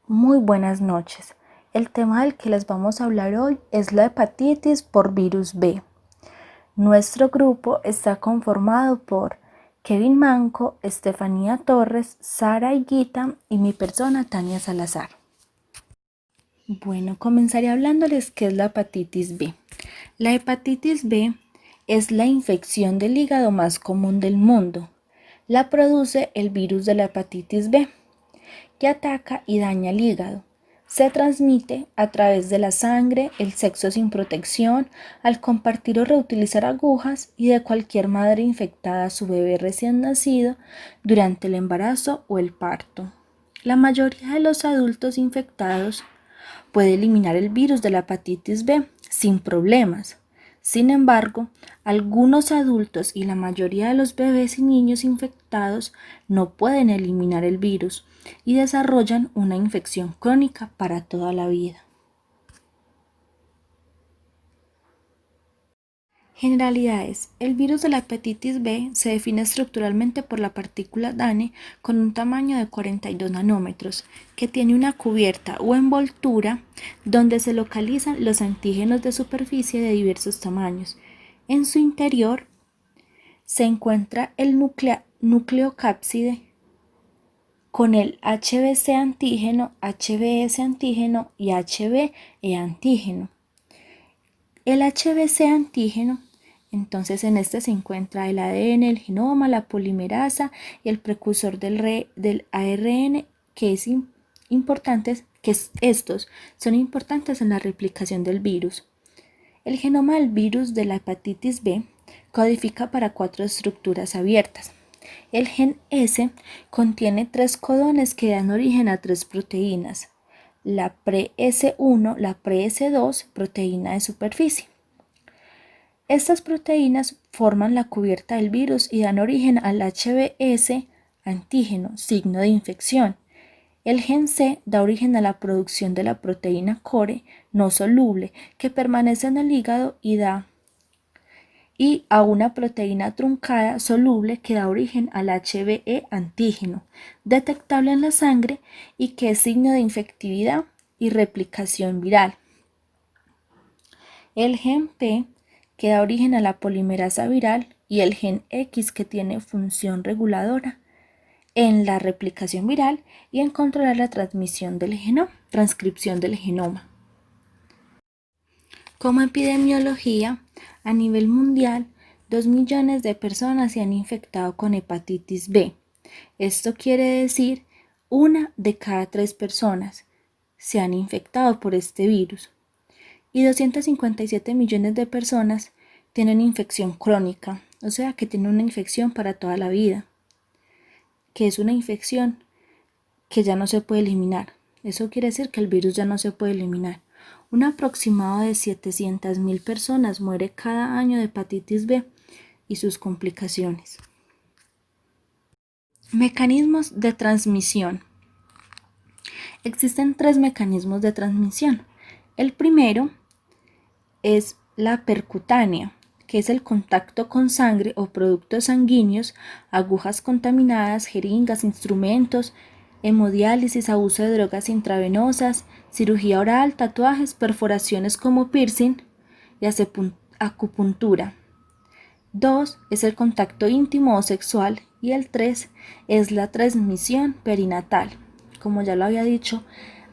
Muy buenas noches. El tema del que les vamos a hablar hoy es la hepatitis por virus B. Nuestro grupo está conformado por Kevin Manco, Estefanía Torres, Sara Higuita y mi persona Tania Salazar. Bueno, comenzaré hablándoles qué es la hepatitis B. La hepatitis B es la infección del hígado más común del mundo. La produce el virus de la hepatitis B, que ataca y daña el hígado. Se transmite a través de la sangre, el sexo sin protección, al compartir o reutilizar agujas y de cualquier madre infectada a su bebé recién nacido durante el embarazo o el parto. La mayoría de los adultos infectados puede eliminar el virus de la hepatitis B sin problemas. Sin embargo, algunos adultos y la mayoría de los bebés y niños infectados no pueden eliminar el virus y desarrollan una infección crónica para toda la vida. Generalidades. El virus de la hepatitis B se define estructuralmente por la partícula DANE con un tamaño de 42 nanómetros, que tiene una cubierta o envoltura donde se localizan los antígenos de superficie de diversos tamaños. En su interior se encuentra el núcleo cápside con el HBC antígeno, HBS antígeno y HBe antígeno. El HBC antígeno, entonces en este se encuentra el ADN, el genoma, la polimerasa y el precursor del ARN, que es importante, estos son importantes en la replicación del virus. El genoma del virus de la hepatitis B codifica para 4 estructuras abiertas. El gen S contiene 3 codones que dan origen a 3 proteínas: la pre-S1, la pre-S2, proteína de superficie. Estas proteínas forman la cubierta del virus y dan origen al HBS antígeno, signo de infección. El gen C da origen a la producción de la proteína core no soluble que permanece en el hígado y a una proteína truncada soluble que da origen al HBe antígeno, detectable en la sangre y que es signo de infectividad y replicación viral. El gen P que da origen a la polimerasa viral y el gen X que tiene función reguladora en la replicación viral y en controlar la transmisión del transcripción del genoma. Como epidemiología, a nivel mundial, 2 millones de personas se han infectado con hepatitis B. Esto quiere decir 1 de cada 3 personas se han infectado por este virus. Y 257 millones de personas tienen infección crónica, o sea que tienen una infección para toda la vida, que es una infección que ya no se puede eliminar. Eso quiere decir que el virus ya no se puede eliminar. Un aproximado de 700.000 personas muere cada año de hepatitis B y sus complicaciones. Mecanismos de transmisión. Existen 3 mecanismos de transmisión. El primero es la percutánea, que es el contacto con sangre o productos sanguíneos, agujas contaminadas, jeringas, instrumentos, hemodiálisis, abuso de drogas intravenosas, cirugía oral, tatuajes, perforaciones como piercing y acupuntura. 2 es el contacto íntimo o sexual y el 3 es la transmisión perinatal, como ya lo había dicho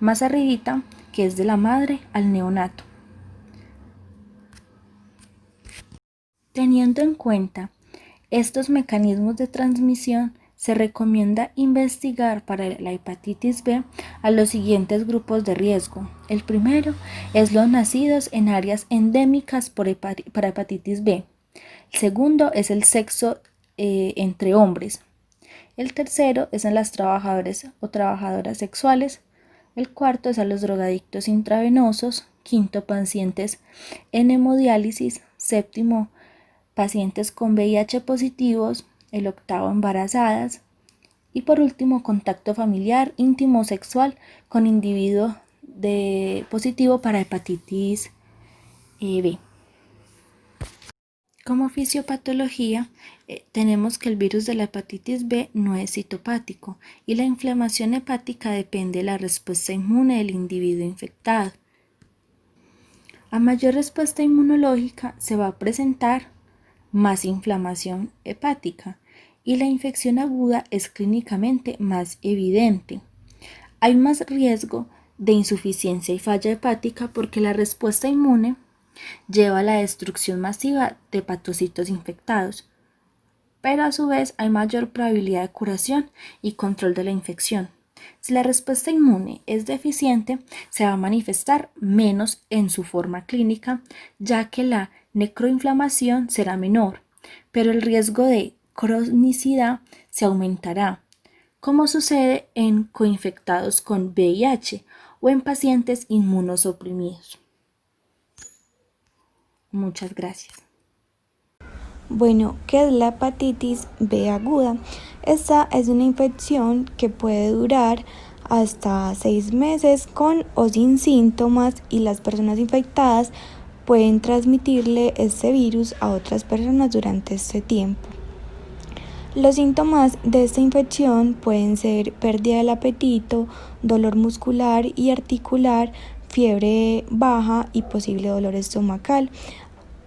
más arribita, que es de la madre al neonato. Teniendo en cuenta estos mecanismos de transmisión, se recomienda investigar para la hepatitis B a los siguientes grupos de riesgo. El primero es los nacidos en áreas endémicas para hepatitis B. El segundo es el sexo entre hombres. El tercero es en las trabajadoras o trabajadoras sexuales. El cuarto es a los drogadictos intravenosos. Quinto, pacientes en hemodiálisis. Séptimo, pacientes con VIH positivos. El octavo, embarazadas. Y por último, contacto familiar, íntimo o sexual con individuo positivo para hepatitis B. Como fisiopatología, tenemos que el virus de la hepatitis B no es citopático y la inflamación hepática depende de la respuesta inmune del individuo infectado. A mayor respuesta inmunológica se va a presentar más inflamación hepática y la infección aguda es clínicamente más evidente. Hay más riesgo de insuficiencia y falla hepática porque la respuesta inmune lleva a la destrucción masiva de hepatocitos infectados, pero a su vez hay mayor probabilidad de curación y control de la infección. Si la respuesta inmune es deficiente, se va a manifestar menos en su forma clínica, ya que la necroinflamación será menor, pero el riesgo de cronicidad se aumentará, como sucede en coinfectados con VIH o en pacientes inmunosuprimidos. Muchas gracias. Bueno, ¿qué es la hepatitis B aguda? Esta es una infección que puede durar hasta 6 meses con o sin síntomas y las personas infectadas pueden transmitirle este virus a otras personas durante este tiempo. Los síntomas de esta infección pueden ser pérdida del apetito, dolor muscular y articular, fiebre baja y posible dolor estomacal.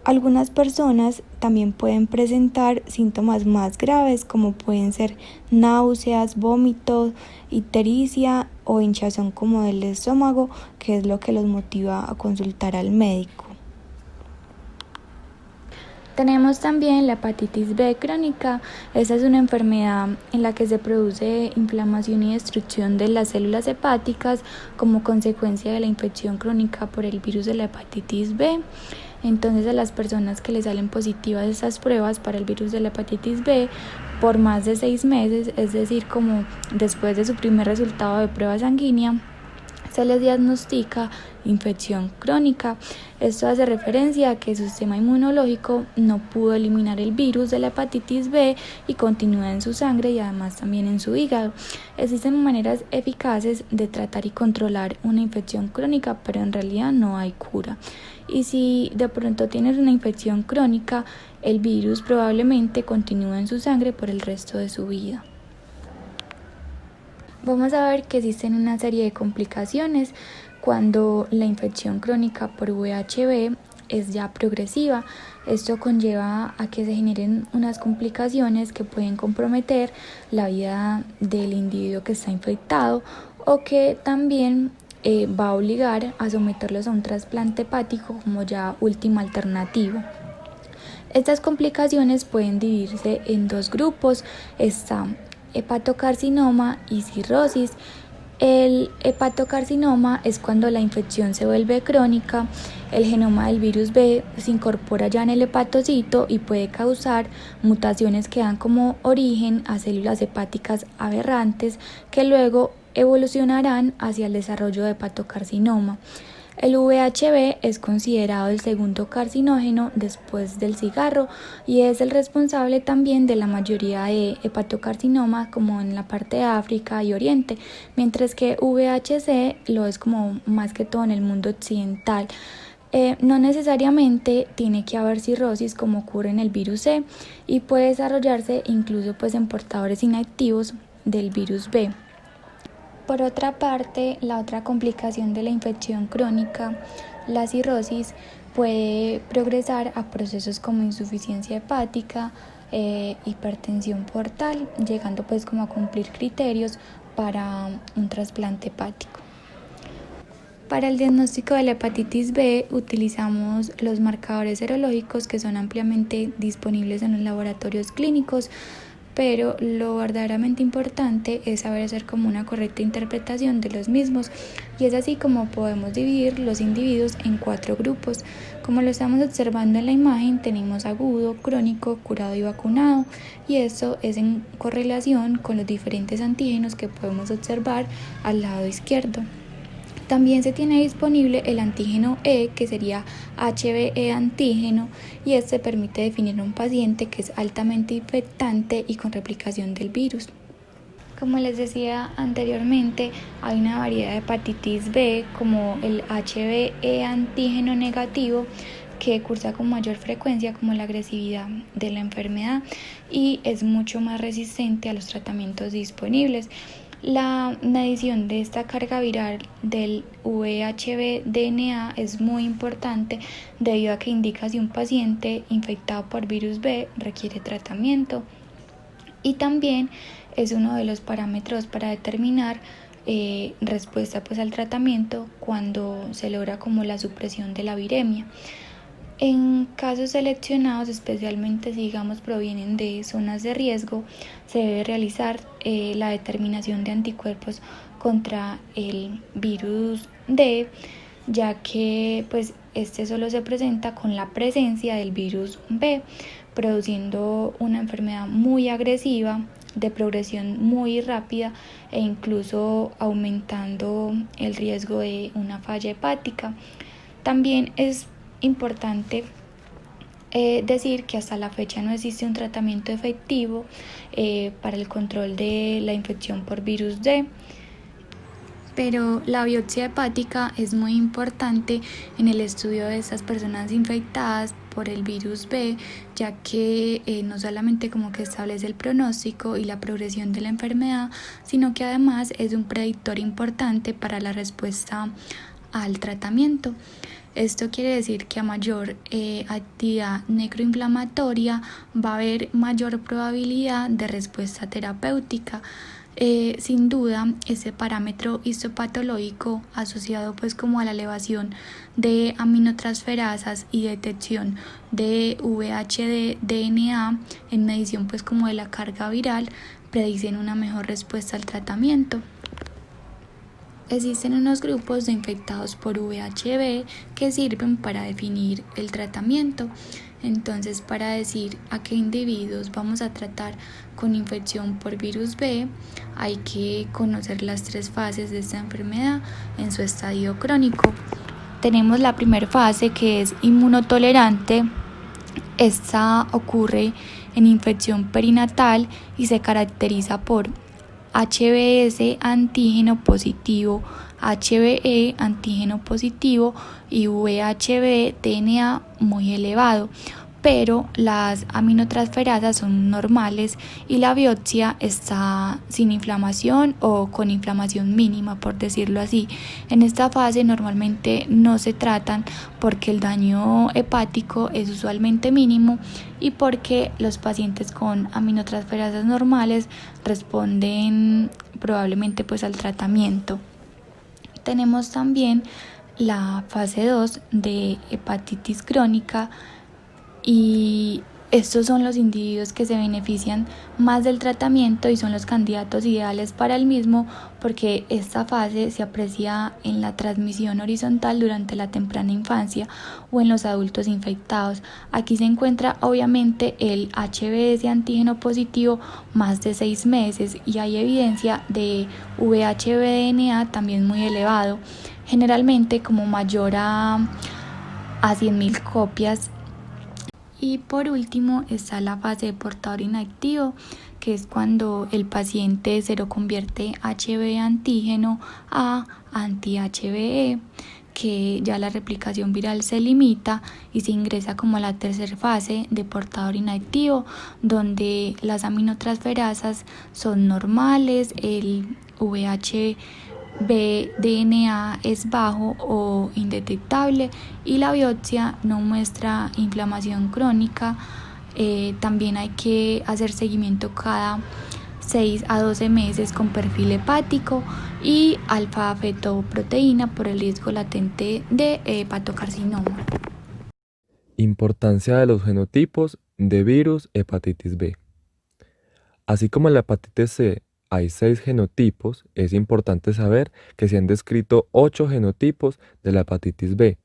Algunas personas también pueden presentar síntomas más graves como pueden ser náuseas, vómitos, ictericia o hinchazón como del estómago, que es lo que los motiva a consultar al médico. Tenemos también la hepatitis B crónica. Esta es una enfermedad en la que se produce inflamación y destrucción de las células hepáticas como consecuencia de la infección crónica por el virus de la hepatitis B. Entonces, a las personas que les salen positivas estas pruebas para el virus de la hepatitis B por más de 6 meses, es decir, como después de su primer resultado de prueba sanguínea, se les diagnostica infección crónica. Esto hace referencia a que su sistema inmunológico no pudo eliminar el virus de la hepatitis B y continúa en su sangre y además también en su hígado. Existen maneras eficaces de tratar y controlar una infección crónica, pero en realidad no hay cura. Y si de pronto tienes una infección crónica, el virus probablemente continúa en su sangre por el resto de su vida. Vamos a ver que existen una serie de complicaciones cuando la infección crónica por VIH es ya progresiva. Esto conlleva a que se generen unas complicaciones que pueden comprometer la vida del individuo que está infectado o que también va a obligar a someterlos a un trasplante hepático como ya última alternativa. Estas complicaciones pueden dividirse en dos grupos. Está hepatocarcinoma y cirrosis. El hepatocarcinoma es cuando la infección se vuelve crónica, el genoma del virus B se incorpora ya en el hepatocito y puede causar mutaciones que dan como origen a células hepáticas aberrantes que luego evolucionarán hacia el desarrollo de hepatocarcinoma. El VIH es considerado el segundo carcinógeno después del cigarro y es el responsable también de la mayoría de hepatocarcinomas como en la parte de África y Oriente, mientras que VIH-C lo es como más que todo en el mundo occidental. No necesariamente tiene que haber cirrosis como ocurre en el virus C y puede desarrollarse incluso pues en portadores inactivos del virus B. Por otra parte, la otra complicación de la infección crónica, la cirrosis, puede progresar a procesos como insuficiencia hepática, hipertensión portal, llegando pues como a cumplir criterios para un trasplante hepático. Para el diagnóstico de la hepatitis B utilizamos los marcadores serológicos que son ampliamente disponibles en los laboratorios clínicos, pero lo verdaderamente importante es saber hacer como una correcta interpretación de los mismos y es así como podemos dividir los individuos en 4 grupos. Como lo estamos observando en la imagen, tenemos agudo, crónico, curado y vacunado, y esto es en correlación con los diferentes antígenos que podemos observar al lado izquierdo. También se tiene disponible el antígeno E, que sería HBe antígeno, y este permite definir a un paciente que es altamente infectante y con replicación del virus. Como les decía anteriormente, hay una variedad de hepatitis B como el HBe antígeno negativo, que cursa con mayor frecuencia como la agresividad de la enfermedad y es mucho más resistente a los tratamientos disponibles. La medición de esta carga viral del VHV-DNA es muy importante debido a que indica si un paciente infectado por virus B requiere tratamiento y también es uno de los parámetros para determinar respuesta pues al tratamiento cuando se logra como la supresión de la viremia. En casos seleccionados, especialmente si digamos provienen de zonas de riesgo, se debe realizar la determinación de anticuerpos contra el virus D, ya que pues este solo se presenta con la presencia del virus B, produciendo una enfermedad muy agresiva, de progresión muy rápida e incluso aumentando el riesgo de una falla hepática. También es importante decir que hasta la fecha no existe un tratamiento efectivo para el control de la infección por virus D, pero la biopsia hepática es muy importante en el estudio de estas personas infectadas por el virus B, ya que no solamente como que establece el pronóstico y la progresión de la enfermedad, sino que además es un predictor importante para la respuesta al tratamiento. Esto quiere decir que a mayor actividad necroinflamatoria va a haber mayor probabilidad de respuesta terapéutica. Sin duda, ese parámetro histopatológico asociado pues como a la elevación de aminotransferasas y detección de VHD-DNA en medición pues como de la carga viral predicen una mejor respuesta al tratamiento. Existen unos grupos de infectados por VHB que sirven para definir el tratamiento. Entonces, para decir a qué individuos vamos a tratar con infección por virus B, hay que conocer las 3 fases de esta enfermedad en su estadio crónico. Tenemos la primera fase, que es inmunotolerante. Esta ocurre en infección perinatal y se caracteriza por HBs antígeno positivo, HBe antígeno positivo y VHB DNA muy elevado, pero las aminotransferasas son normales y la biopsia está sin inflamación o con inflamación mínima, por decirlo así. En esta fase normalmente no se tratan porque el daño hepático es usualmente mínimo y porque los pacientes con aminotransferasas normales responden probablemente pues al tratamiento. Tenemos también la fase 2 de hepatitis crónica y estos son los individuos que se benefician más del tratamiento y son los candidatos ideales para el mismo porque esta fase se aprecia en la transmisión horizontal durante la temprana infancia o en los adultos infectados. Aquí se encuentra obviamente el HBs antígeno positivo más de 6 meses y hay evidencia de VHV-DNA también muy elevado, generalmente como mayor a 100.000 copias. Y por último está la fase de portador inactivo, que es cuando el paciente seroconvierte HB antígeno a anti-HBe, que ya la replicación viral se limita y se ingresa como a la tercera fase de portador inactivo, donde las aminotransferasas son normales, el VH DNA es bajo o indetectable y la biopsia no muestra inflamación crónica. También hay que hacer seguimiento cada 6 a 12 meses con perfil hepático y alfa-fetoproteína por el riesgo latente de hepatocarcinoma. Importancia de los genotipos de virus hepatitis B. Así como en la hepatitis C hay 6 genotipos, es importante saber que se han descrito 8 genotipos de la hepatitis B,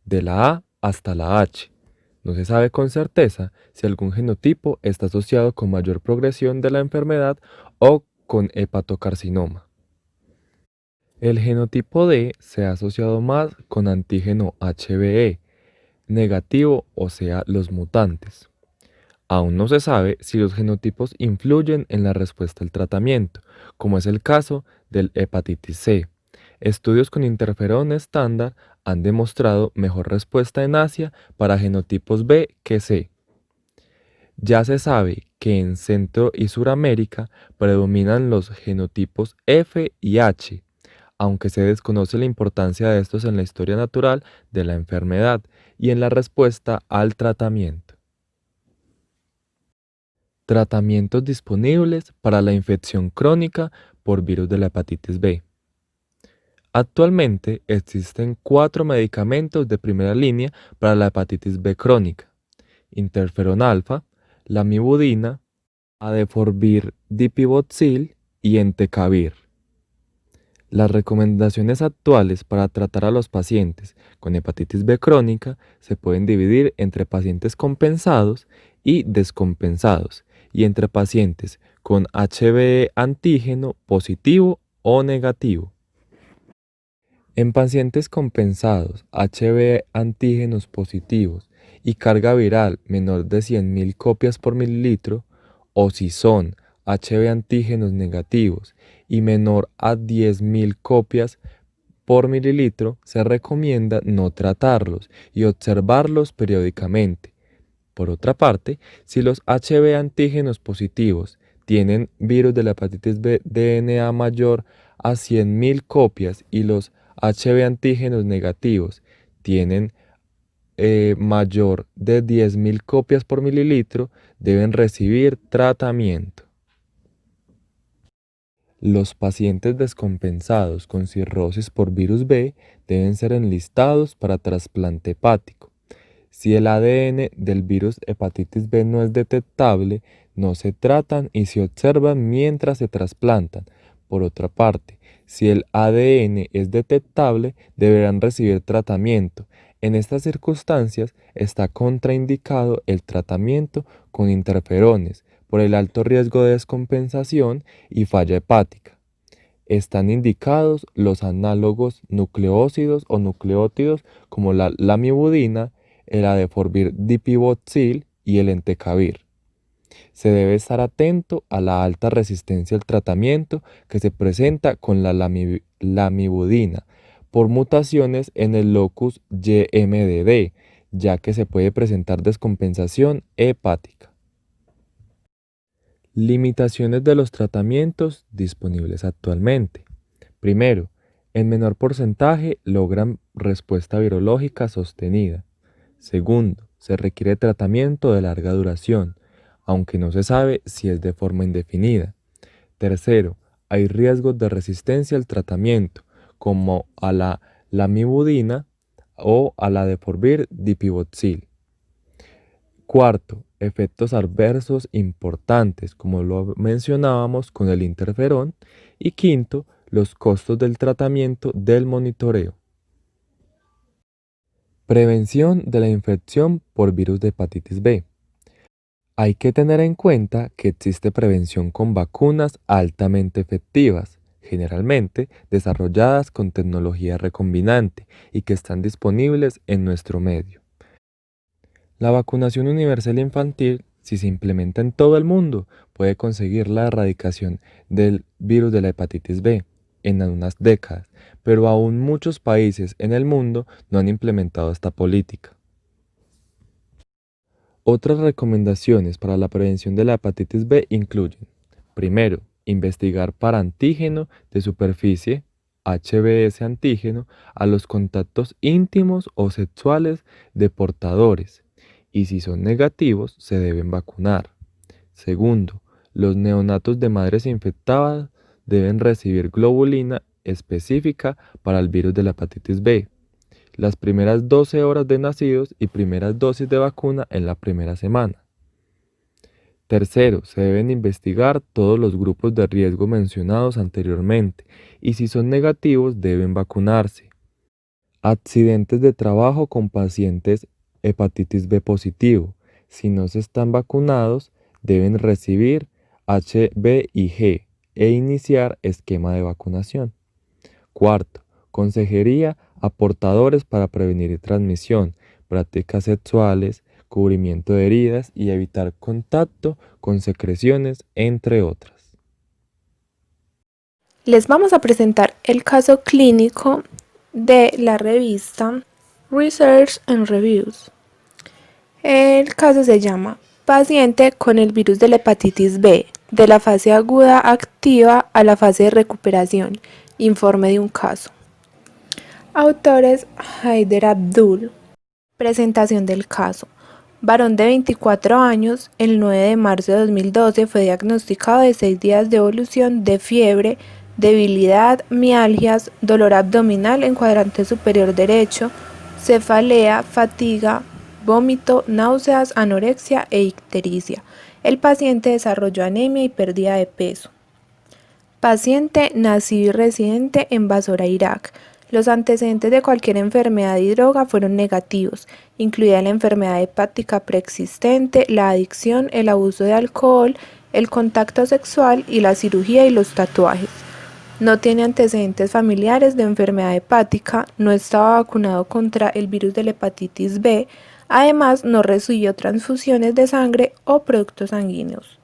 de la A hasta la H. No se sabe con certeza si algún genotipo está asociado con mayor progresión de la enfermedad o con hepatocarcinoma. El genotipo D se ha asociado más con antígeno HBe negativo, o sea, los mutantes. Aún no se sabe si los genotipos influyen en la respuesta al tratamiento, como es el caso del hepatitis C. Estudios con interferón estándar han demostrado mejor respuesta en Asia para genotipos B que C. Ya se sabe que en Centro y Suramérica predominan los genotipos F y H, aunque se desconoce la importancia de estos en la historia natural de la enfermedad y en la respuesta al tratamiento. Tratamientos disponibles para la infección crónica por virus de la hepatitis B. Actualmente existen 4 medicamentos de primera línea para la hepatitis B crónica: interferón alfa, lamivudina, adefovir dipivoxil y entecavir. Las recomendaciones actuales para tratar a los pacientes con hepatitis B crónica se pueden dividir entre pacientes compensados y descompensados, y entre pacientes con HBe antígeno positivo o negativo. En pacientes compensados, HBe antígenos positivos y carga viral menor de 100.000 copias por mililitro, o si son HB antígenos negativos y menor a 10.000 copias por mililitro, se recomienda no tratarlos y observarlos periódicamente. Por otra parte, si los HB antígenos positivos tienen virus de la hepatitis B DNA mayor a 100.000 copias y los HB antígenos negativos tienen mayor de 10.000 copias por mililitro, deben recibir tratamiento. Los pacientes descompensados con cirrosis por virus B deben ser enlistados para trasplante hepático. Si el ADN del virus hepatitis B no es detectable, no se tratan y se observan mientras se trasplantan. Por otra parte, si el ADN es detectable, deberán recibir tratamiento. En estas circunstancias está contraindicado el tratamiento con interferones por el alto riesgo de descompensación y falla hepática. Están indicados los análogos nucleósidos o nucleótidos como la lamivudina, el adefovir dipivoxil y el entecavir. Se debe estar atento a la alta resistencia al tratamiento que se presenta con la lamivudina por mutaciones en el locus YMDD, ya que se puede presentar descompensación hepática. Limitaciones de los tratamientos disponibles actualmente. Primero, en menor porcentaje logran respuesta virológica sostenida. Segundo, se requiere tratamiento de larga duración, aunque no se sabe si es de forma indefinida. Tercero, hay riesgos de resistencia al tratamiento, como a la lamivudina o a la adefovir dipivoxil. Cuarto, efectos adversos importantes, como lo mencionábamos con el interferón. Y quinto, los costos del tratamiento del monitoreo. Prevención de la infección por virus de hepatitis B. Hay que tener en cuenta que existe prevención con vacunas altamente efectivas, generalmente desarrolladas con tecnología recombinante y que están disponibles en nuestro medio. La vacunación universal infantil, si se implementa en todo el mundo, puede conseguir la erradicación del virus de la hepatitis B en unas décadas, pero aún muchos países en el mundo no han implementado esta política. Otras recomendaciones para la prevención de la hepatitis B incluyen: primero, investigar para antígeno de superficie, HBs antígeno, a los contactos íntimos o sexuales de portadores, y si son negativos, se deben vacunar. Segundo, los neonatos de madres infectadas deben recibir globulina específica para el virus de la hepatitis B, las primeras 12 horas de nacidos y primeras dosis de vacuna en la primera semana. Tercero, se deben investigar todos los grupos de riesgo mencionados anteriormente y si son negativos deben vacunarse. Accidentes de trabajo con pacientes hepatitis B positivo. Si no se están vacunados, deben recibir HBIG e iniciar esquema de vacunación. Cuarto, consejería a portadores para prevenir transmisión, prácticas sexuales, cubrimiento de heridas y evitar contacto con secreciones, entre otras. Les vamos a presentar el caso clínico de la revista Research and Reviews. El caso se llama Paciente con el virus de la hepatitis B, de la fase aguda activa a la fase de recuperación. Informe de un caso. Autores Haider Abdul. Presentación del caso. Varón de 24 años, el 9 de marzo de 2012 fue diagnosticado de 6 días de evolución de fiebre, debilidad, mialgias, dolor abdominal en cuadrante superior derecho, cefalea, fatiga, vómito, náuseas, anorexia e ictericia. El paciente desarrolló anemia y pérdida de peso. Paciente nacido y residente en Basora, Irak. Los antecedentes de cualquier enfermedad y droga fueron negativos, incluida la enfermedad hepática preexistente, la adicción, el abuso de alcohol, el contacto sexual y la cirugía y los tatuajes. No tiene antecedentes familiares de enfermedad hepática, no estaba vacunado contra el virus de la hepatitis B, además no recibió transfusiones de sangre o productos sanguíneos.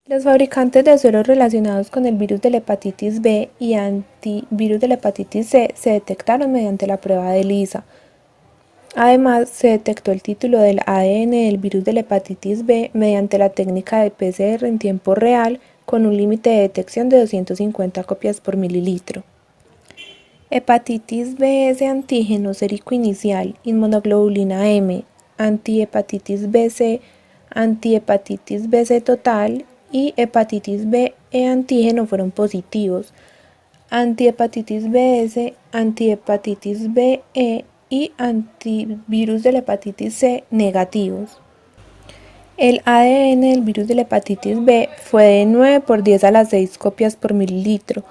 Los fabricantes de sueros relacionados con el virus de la hepatitis B y antivirus de la hepatitis C se detectaron mediante la prueba de ELISA. Además, se detectó el título del ADN del virus de la hepatitis B mediante la técnica de PCR en tiempo real con un límite de detección de 250 copias por mililitro. Hepatitis B es antígeno sérico inicial, inmunoglobulina M, antihepatitis BC, antihepatitis BC total y hepatitis B e antígeno fueron positivos, antihepatitis BS, antihepatitis BE y antivirus de la hepatitis C negativos. El ADN del virus de la hepatitis B fue de 9 por 10 a la 6 copias por mililitro,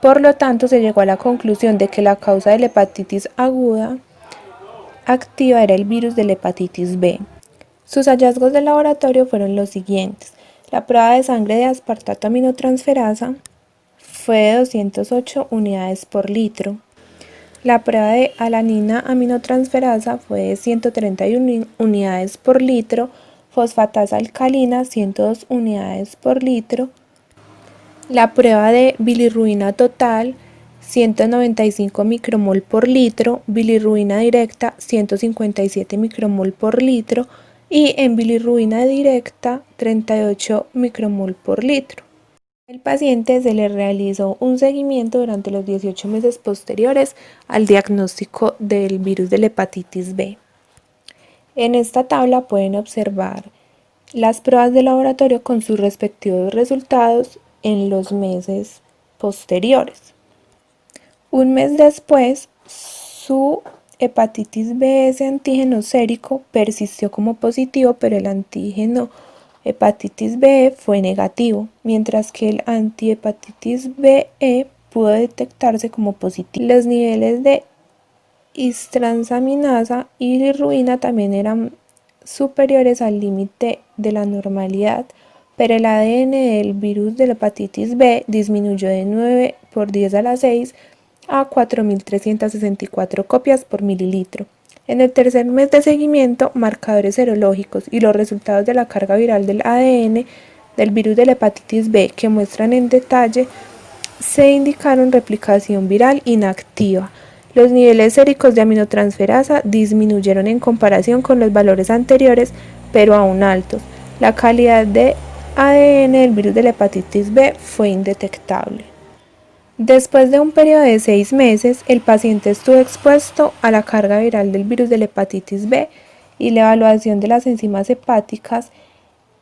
por lo tanto se llegó a la conclusión de que la causa de la hepatitis aguda activa era el virus de la hepatitis B. Sus hallazgos de laboratorio fueron los siguientes. La prueba de sangre de aspartato aminotransferasa fue de 208 unidades por litro. La prueba de alanina aminotransferasa fue de 131 unidades por litro, fosfatasa alcalina 102 unidades por litro. La prueba de bilirrubina total 195 micromol por litro, bilirrubina directa 157 micromol por litro y en bilirrubina directa 38 micromol por litro. Al paciente se le realizó un seguimiento durante los 18 meses posteriores al diagnóstico del virus de la hepatitis B. En esta tabla pueden observar las pruebas de laboratorio con sus respectivos resultados en los meses posteriores. Un mes después, su hepatitis B, ese antígeno sérico, persistió como positivo, pero el antígeno hepatitis B fue negativo, mientras que el antihepatitis BE pudo detectarse como positivo. Los niveles de istransaminasa y bilirrubina también eran superiores al límite de la normalidad, pero el ADN del virus de la hepatitis B disminuyó de 9 por 10 a la 6 a 4.364 copias por mililitro. En el tercer mes de seguimiento, marcadores serológicos y los resultados de la carga viral del ADN del virus de la hepatitis B que muestran en detalle se indicaron replicación viral inactiva. Los niveles séricos de aminotransferasa disminuyeron en comparación con los valores anteriores, pero aún altos. La calidad de ADN del virus de la hepatitis B fue indetectable. Después de un periodo de 6 meses, el paciente estuvo expuesto a la carga viral del virus de la hepatitis B y la evaluación de las enzimas hepáticas,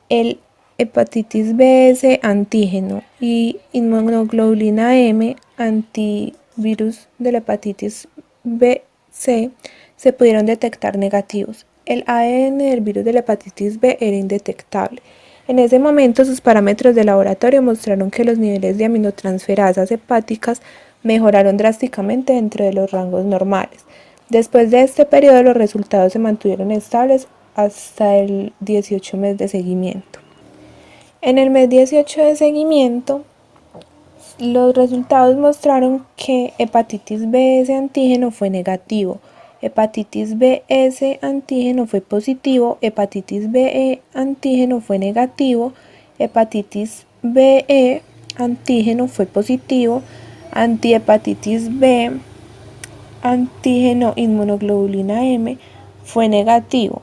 el hepatitis BS antígeno y inmunoglobulina M, antivirus de la hepatitis BC, se pudieron detectar negativos. El ADN del virus de la hepatitis B era indetectable. En ese momento, sus parámetros de laboratorio mostraron que los niveles de aminotransferasas hepáticas mejoraron drásticamente dentro de los rangos normales. Después de este periodo, los resultados se mantuvieron estables hasta el 18 mes de seguimiento. En el mes 18 de seguimiento, los resultados mostraron que hepatitis B ese antígeno fue negativo, hepatitis BS antígeno fue positivo, hepatitis BE antígeno fue negativo, hepatitis BE antígeno fue positivo, antihepatitis B antígeno inmunoglobulina M fue negativo.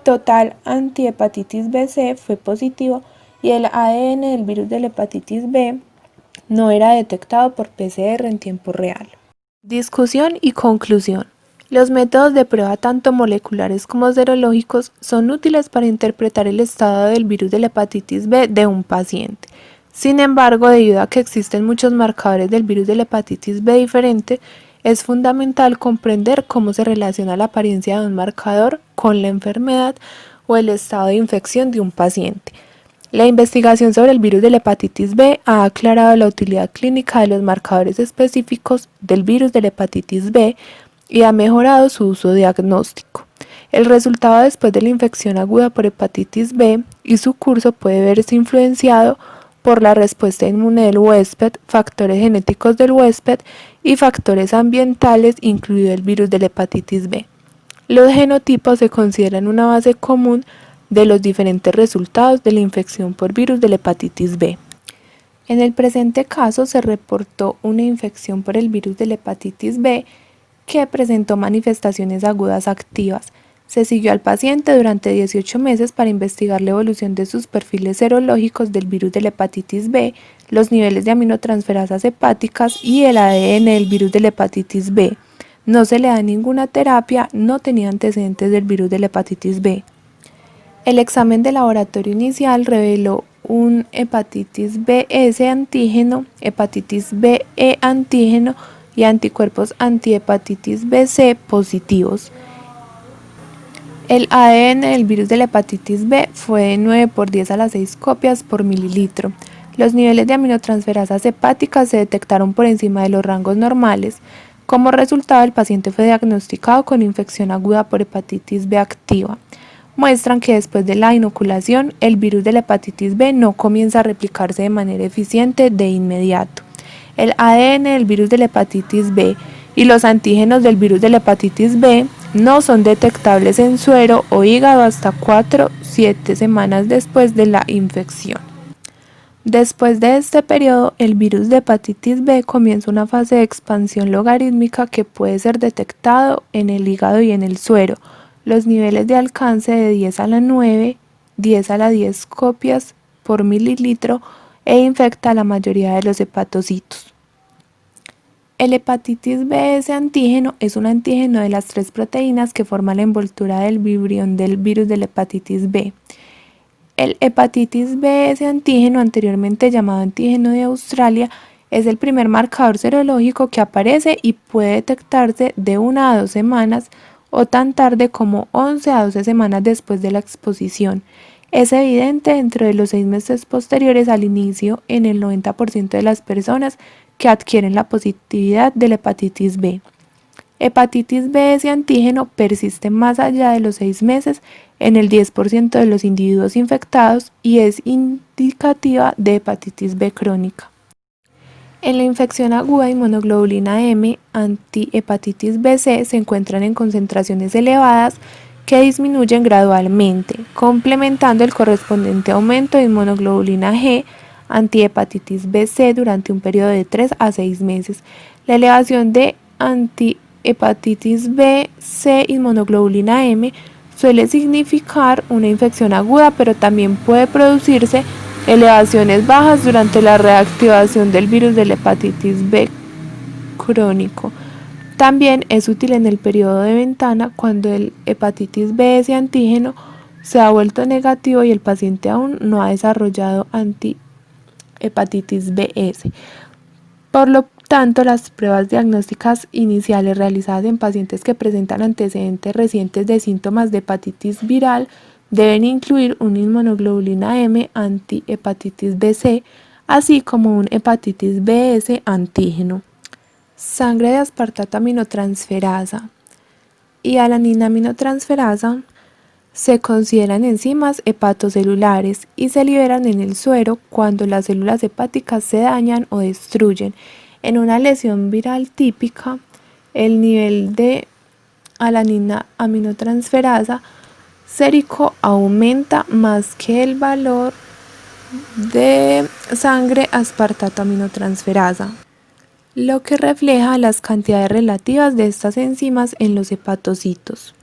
Total antihepatitis BC fue positivo y el ADN del virus de la hepatitis B no era detectado por PCR en tiempo real. Discusión y conclusión. Los métodos de prueba tanto moleculares como serológicos son útiles para interpretar el estado del virus de la hepatitis B de un paciente. Sin embargo, debido a que existen muchos marcadores del virus de la hepatitis B diferente, es fundamental comprender cómo se relaciona la apariencia de un marcador con la enfermedad o el estado de infección de un paciente. La investigación sobre el virus de la hepatitis B ha aclarado la utilidad clínica de los marcadores específicos del virus de la hepatitis B y ha mejorado su uso diagnóstico. El resultado después de la infección aguda por hepatitis B y su curso puede verse influenciado por la respuesta inmune del huésped, factores genéticos del huésped y factores ambientales, incluido el virus de la hepatitis B. Los genotipos se consideran una base común de los diferentes resultados de la infección por virus de la hepatitis B. En el presente caso se reportó una infección por el virus de la hepatitis B que presentó manifestaciones agudas activas. Se siguió al paciente durante 18 meses para investigar la evolución de sus perfiles serológicos del virus de la hepatitis B, los niveles de aminotransferasas hepáticas y el ADN del virus de la hepatitis B. No se le da ninguna terapia, no tenía antecedentes del virus de la hepatitis B. El examen de laboratorio inicial reveló un hepatitis B-S antígeno, hepatitis B-E antígeno y anticuerpos antihepatitis B-C positivos. El ADN del virus de la hepatitis B fue de 9 por 10 a la 6 copias por mililitro. Los niveles de aminotransferasas hepáticas se detectaron por encima de los rangos normales. Como resultado, el paciente fue diagnosticado con infección aguda por hepatitis B activa. Muestran que después de la inoculación, el virus de la hepatitis B no comienza a replicarse de manera eficiente de inmediato. El ADN del virus de la hepatitis B y los antígenos del virus de la hepatitis B no son detectables en suero o hígado hasta 4-7 semanas después de la infección. Después de este periodo, el virus de hepatitis B comienza una fase de expansión logarítmica que puede ser detectado en el hígado y en el suero. Los niveles de alcance de 10 a la 9, 10 a la 10 copias por mililitro e infecta a la mayoría de los hepatocitos. El hepatitis B-S antígeno es un antígeno de las 3 proteínas que forman la envoltura del vibrión del virus de la hepatitis B. El hepatitis B-S antígeno, anteriormente llamado antígeno de Australia, es el primer marcador serológico que aparece y puede detectarse de 1 a 2 semanas o tan tarde como 11 a 12 semanas después de la exposición. Es evidente dentro de los 6 meses posteriores al inicio en el 90% de las personas que adquieren la positividad de la hepatitis B. Hepatitis B ese antígeno persiste más allá de los 6 meses en el 10% de los individuos infectados y es indicativa de hepatitis B crónica. En la infección aguda, inmunoglobulina M, antihepatitis BC se encuentran en concentraciones elevadas que disminuyen gradualmente, complementando el correspondiente aumento de inmunoglobulina G, antihepatitis BC durante un periodo de 3 a 6 meses. La elevación de antihepatitis BC inmunoglobulina M suele significar una infección aguda, pero también puede producirse elevaciones bajas durante la reactivación del virus de la hepatitis B crónico. También es útil en el periodo de ventana cuando el hepatitis B ese antígeno se ha vuelto negativo y el paciente aún no ha desarrollado antihepatitis BS. Por lo tanto, las pruebas diagnósticas iniciales realizadas en pacientes que presentan antecedentes recientes de síntomas de hepatitis viral deben incluir una inmunoglobulina M antihepatitis BC, así como un hepatitis BS antígeno. Sangre de aspartato aminotransferasa y alanina aminotransferasa se consideran enzimas hepatocelulares y se liberan en el suero cuando las células hepáticas se dañan o destruyen. En una lesión viral típica, el nivel de alanina aminotransferasa sérico aumenta más que el valor de sangre aspartato aminotransferasa. lo que refleja las cantidades relativas de estas enzimas en los hepatocitos.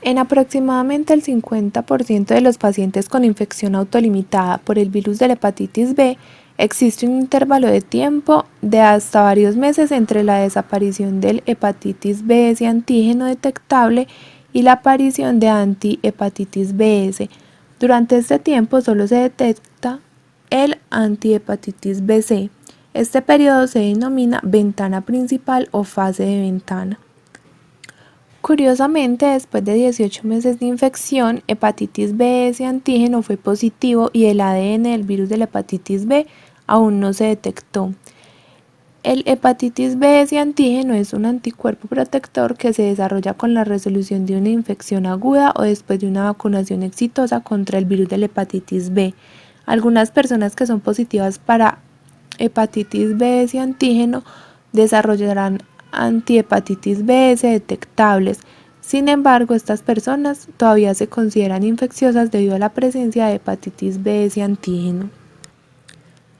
En aproximadamente el 50% de los pacientes con infección autolimitada por el virus de la hepatitis B, existe un intervalo de tiempo de hasta varios meses entre la desaparición del hepatitis B, ese antígeno detectable, y la aparición de antihepatitis B. Durante este tiempo solo se detecta el antihepatitis B. Este periodo se denomina ventana principal o fase de ventana. Curiosamente, después de 18 meses de infección, hepatitis B, ese antígeno fue positivo y el ADN del virus de la hepatitis B aún no se detectó. El hepatitis B, ese antígeno, es un anticuerpo protector que se desarrolla con la resolución de una infección aguda o después de una vacunación exitosa contra el virus de la hepatitis B. Algunas personas que son positivas para hepatitis B, ese antígeno, desarrollarán antihepatitis B detectables. Sin embargo, estas personas todavía se consideran infecciosas debido a la presencia de hepatitis B, ese antígeno.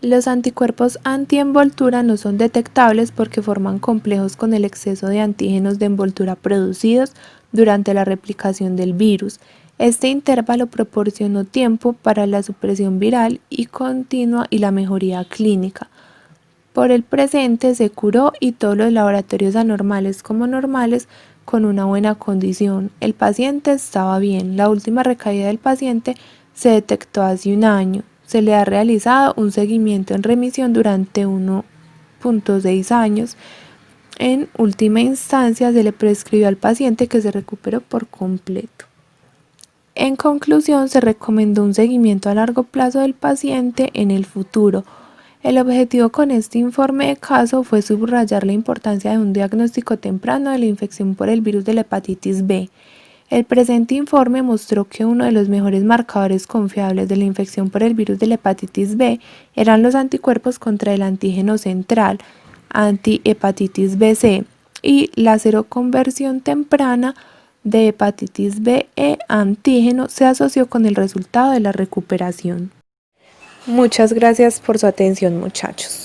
Los anticuerpos antienvoltura no son detectables porque forman complejos con el exceso de antígenos de envoltura producidos durante la replicación del virus. Este intervalo proporcionó tiempo para la supresión viral y continua y la mejoría clínica. Por el presente se curó y todos los laboratorios anormales como normales con una buena condición. El paciente estaba bien. La última recaída del paciente se detectó hace un año. Se le ha realizado un seguimiento en remisión durante 1.6 años. En última instancia se le prescribió al paciente que se recuperó por completo. En conclusión, se recomendó un seguimiento a largo plazo del paciente en el futuro. El objetivo con este informe de caso fue subrayar la importancia de un diagnóstico temprano de la infección por el virus de la hepatitis B. El presente informe mostró que uno de los mejores marcadores confiables de la infección por el virus de la hepatitis B eran los anticuerpos contra el antígeno central, antihepatitis BC, y la seroconversión temprana de hepatitis B e antígeno se asoció con el resultado de la recuperación. Muchas gracias por su atención, muchachos.